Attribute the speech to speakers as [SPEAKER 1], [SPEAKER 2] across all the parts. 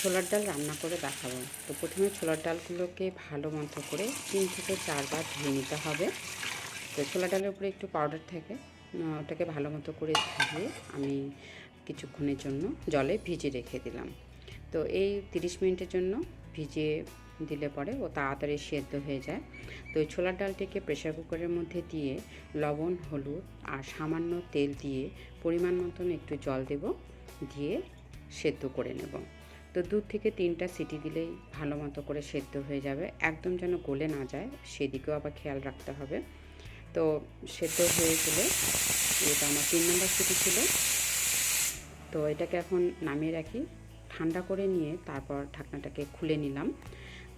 [SPEAKER 1] ছোলার ডাল রান্না করে দেখাবো। তো প্রথমে ছোলার ডালগুলোকে ভালো মতো করে 3 থেকে 4 বার ধুয়ে নিতে হবে। তো ছোলার ডালের উপরে একটু পাউডার থাকে, ওটাকে ভালো মতো করে ধুয়ে আমি কিছুক্ষণের জন্য জলে ভিজিয়ে রেখে দিলাম। তো এই 30 মিনিটের জন্য ভিজিয়ে দিলে পরে ও তাড়াতাড়ি সেদ্ধ হয়ে যায়। তো এই ছোলার ডালটিকে প্রেসার কুকারের মধ্যে দিয়ে লবণ, হলুদ আর সামান্য তেল দিয়ে পরিমাণ মতন একটু জল দেব, দিয়ে সেদ্ধ করে নেব। তো 2 থেকে 3টা সিটি দিলেই ভালো মতো করে সেদ্ধ হয়ে যাবে। একদম যেন গলে না যায় সেদিকেও আবার খেয়াল রাখতে হবে। তো সেদ্ধ হয়ে গেলে, এটা আমার 3 নম্বর সিটি ছিল। তো এটাকে এখন নামিয়ে রাখি, ঠান্ডা করে নিয়ে তারপর ঢাকনাটাকে খুলে নিলাম।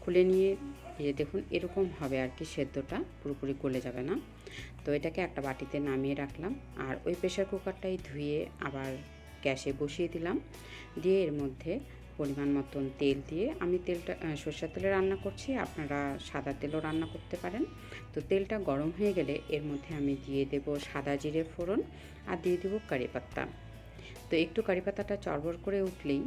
[SPEAKER 1] খুলে নিয়ে দেখুন এরকম হবে আর কি, সেদ্ধটা পুরোপুরি গলে যাবে না। তো এটাকে একটা বাটিতে নামিয়ে রাখলাম। আর ওই প্রেসার কুকারটাই ধুয়ে আবার গ্যাসে বসিয়ে দিলাম। দিয়ে এর মধ্যে পরিমাণ মতন তেল দিয়ে, আমি তেলটা সরষের তেলে রান্না করছি, আপনারা সাদা তেলও রান্না করতে পারেন। তো তেলটা গরম হয়ে গেলে এর মধ্যে আমি দিয়ে দেব সাদা জিরে ফোড়ন আর দিয়ে দেবো কারি পাতা। তো একটু কারি পাতাটা চড়বড় করে উঠলেই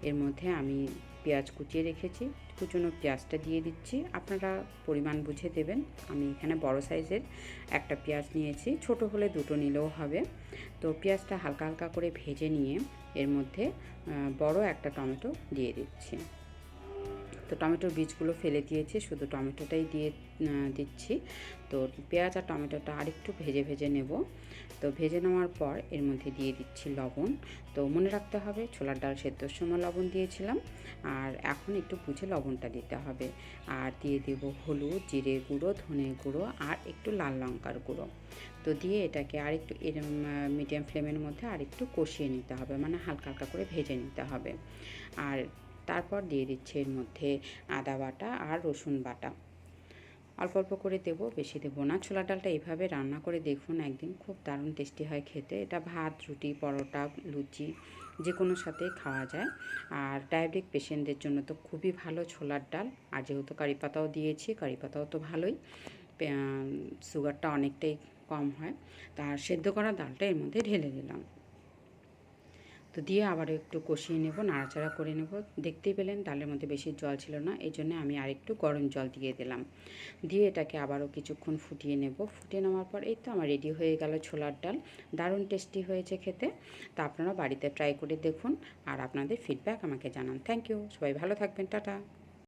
[SPEAKER 1] এর মধ্যে আমি পেঁয়াজ কুচিয়ে রেখেছি, কুচনো পেঁয়াজটা দিয়ে দিচ্ছি। আপনারা পরিমাণ বুঝে দেবেন। আমি এখানে বড় সাইজের একটা পেঁয়াজ নিয়েছি, ছোট হলে 2টো নিলেও হবে। তো পেঁয়াজটা হালকা হালকা করে ভেজে নিয়ে এর মধ্যে বড় একটা টমেটো দিয়ে দিচ্ছি। তো টমেটোর বীজগুলো ফেলে দিয়েছি, শুধু টমেটোটাই দিয়ে দিচ্ছি। তো পেঁয়াজ আর টমেটোটা আরেকটু ভেজে ভেজে নেব। তো ভেজে নেওয়ার পর এর মধ্যে দিয়ে দিচ্ছি লবণ। তো মনে রাখতে হবে ছোলার ডাল সেদ্ধর সময় লবণ দিয়েছিলাম, আর এখন একটু বুঝে লবণটা দিতে হবে। আর দিয়ে দেব হলুদ, জিরে গুঁড়ো, ধনে গুঁড়ো আর একটু লাল লঙ্কার গুঁড়ো। তো দিয়ে এটাকে আরেকটু এরম মিডিয়াম ফ্লেমের মধ্যে আরেকটু কষিয়ে নিতে হবে, মানে হালকা হালকা করে ভেজে নিতে হবে। আর তারপর দিয়ে দিচ্ছি এর মধ্যে আদা বাটা আর রসুন বাটা। অল্প অল্প করে দেবো, বেশি দেবো না। ছোলার ডালটা এইভাবে রান্না করে দেখুন একদিন, খুব দারুণ টেস্টি হয় খেতে। এটা ভাত, রুটি, পরোটা, লুচি যে কোনো সাথেই খাওয়া যায়। আর ডায়াবেটিক পেশেন্টদের জন্য তো খুবই ভালো ছোলার ডাল। আর যেহেতু কারি পাতাও দিয়েছি, কারি পাতাও তো ভালোই, সুগারটা অনেকটাই কম হয়। তার সেদ্ধ করা ডালটা এর মধ্যে ঢেলে দিলাম। তো দিয়ে আবারও একটু কষিয়ে নেব, নাড়াচাড়া করে নেব। দেখতেই পেলেন ডালের মধ্যে বেশি জল ছিল না, এই জন্য আমি আরেকটু গরম জল দিয়ে দিলাম। দিয়ে এটাকে আবারও কিছুক্ষণ ফুটিয়ে নেব। ফুটিয়ে নেওয়ার পর এই তো আমার রেডি হয়ে গেল ছোলার ডাল। দারুণ টেস্টি হয়েছে খেতে। তো আপনারা বাড়িতে ট্রাই করে দেখুন আর আপনাদের ফিডব্যাক আমাকে জানান। থ্যাংক ইউ, সবাই ভালো থাকবেন, টাটা।